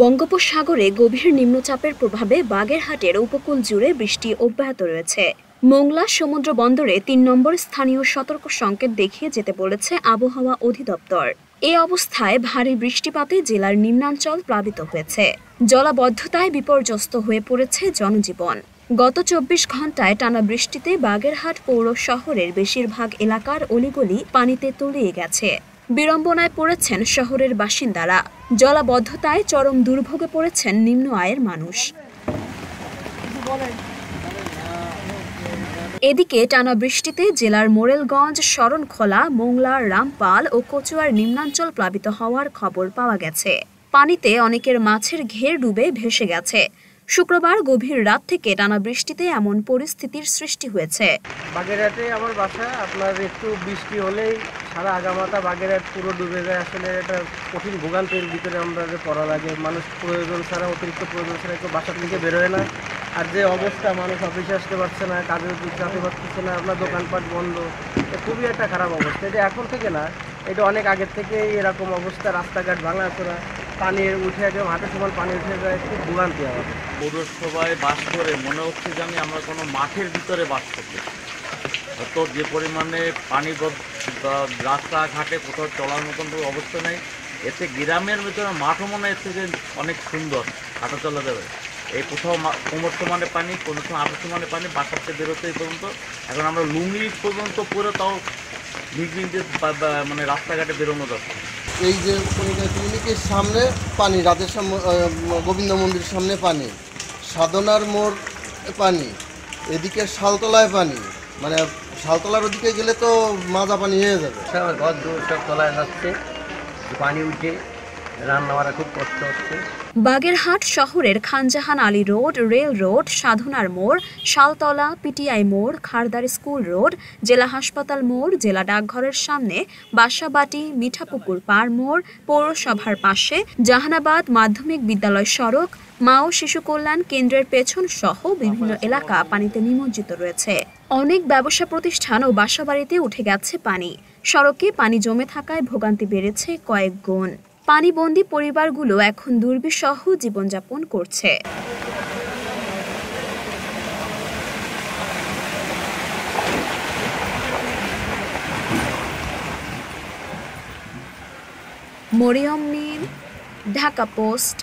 বঙ্গোপসাগরে গভীর নিম্নচাপের প্রভাবে বাগেরহাটের উপকূল জুড়ে বৃষ্টি অব্যাহত রয়েছে। মোংলা সমুদ্র বন্দরে ৩ নম্বর স্থানীয় সতর্ক সংকেত দেখিয়ে যেতে বলেছে আবহাওয়া অধিদপ্তর। এ অবস্থায় ভারী বৃষ্টিপাতে জেলার নিম্নাঞ্চল প্লাবিত হয়েছে। জলাবদ্ধতায় বিপর্যস্ত হয়ে পড়েছে জনজীবন। গত ২৪ ঘন্টায় টানা বৃষ্টিতে বাগেরহাট পৌর শহরের বেশিরভাগ এলাকার অলিগলি পানিতে তলিয়ে গেছে। বিড়ম্বনায় পড়েছেন শহরের বাসিন্দারা। জলাবদ্ধতায় চরম দুর্ভোগে পড়েছেন নিম্ন আয়ের মানুষ। এদিকে টানা বৃষ্টিতে জেলার মোরেলগঞ্জ, শরণখোলা, মোংলা, রামপাল ও কচুয়ার নিম্নাঞ্চল প্লাবিত হওয়ার খবর পাওয়া গেছে। পানিতে অনেকের মাছের ঘের ডুবে ভেসে গেছে। শুক্রবার গভীর রাত থেকে টানা বৃষ্টিতে এমন পরিস্থিতির সৃষ্টি হয়েছে। বাগেরহাটে আমার বাসা, আপনার একটু বৃষ্টি হলেই সারা আগামাথা বাগেরহাট পুরো ডুবে যায়। আসলে এটা কঠিন ভোগান্তির ভিতরে আমরা পড়া লাগে। মানুষ প্রয়োজন ছাড়া, অতিরিক্ত প্রয়োজন ছাড়া একটু বাসা থেকে বেরোয় না। আর যে অবস্থা, মানুষ অফিসে আসতে পারছে না, কাজের যেতে পারতেছে না, আপনার দোকানপাট বন্ধ, খুবই একটা খারাপ অবস্থা। এটা এখন থেকে না, এটা অনেক আগের থেকেই এরকম অবস্থা। রাস্তাঘাট ভাঙাচোরা, পানি উঠে যায়, হাঁটু সমান পানি উঠে যায়, খুব ভোগান্তি আমাদের। পৌরসভায় বাস করে মনে হচ্ছে যে আমরা কোনো মাঠের ভিতরে বাস করছি। তো যে পরিমাণে পানি রাস্তাঘাটে কোথাও চলার মতন অবস্থা নেই। এতে গ্রামের ভিতরে মাঠও মনে হচ্ছে যে অনেক সুন্দর, হাঁটা চলা যাবে। এই কোথাও কোমর সমানে পানি, কোনো সময় হাঁটু সমানে পানি, বাসাতে বেরোতে পর্যন্ত। এখন আমরা লুঙ্গি পর্যন্ত পরে তাও ভিজে মানে রাস্তাঘাটে বেরোনো যাচ্ছে। এই যে ক্লিনিকের সামনে পানি, রাতের গোবিন্দ মন্দিরের সামনে পানি, সাধনার মোড় পানি, এদিকে শালতলায় পানি, মানে শালতলার ওদিকে গেলে তো মাজা পানি হয়ে যাবে। ঘর দূর সব তলায় যাচ্ছে, পানি উঠে রান্না করা খুব কষ্ট হচ্ছে। বাগেরহাট শহরের Khanjahan Ali road, rail road, সাধনার মোড়, শালতলা, পিটিআই মোড়, খারদার স্কুল রোড, জেলা হাসপাতাল মোড়, জেলা ডাকঘরের সামনে, বাসাবাটি, মিঠাপুকুর পাড় মোড়, পৌরসভার পাশে, জাহানাবাদ মাধ্যমিক বিদ্যালয় সড়ক, মা ও শিশু কল্যাণ কেন্দ্রের পেছন সহ বিভিন্ন এলাকা পানিতে নিমজ্জিত রয়েছে। অনেক ব্যবসা প্রতিষ্ঠান ও বাসাবাড়িতে উঠে গেছে পানি। সড়কে পানি জমে থাকায় ভোগান্তি বেড়েছে কয়েক গুণ। পানিবন্দী পরিবারগুলো এখন দুর্বিষহ জীবনযাপন করছে। মরিয়ম নীল, ঢাকা পোস্ট।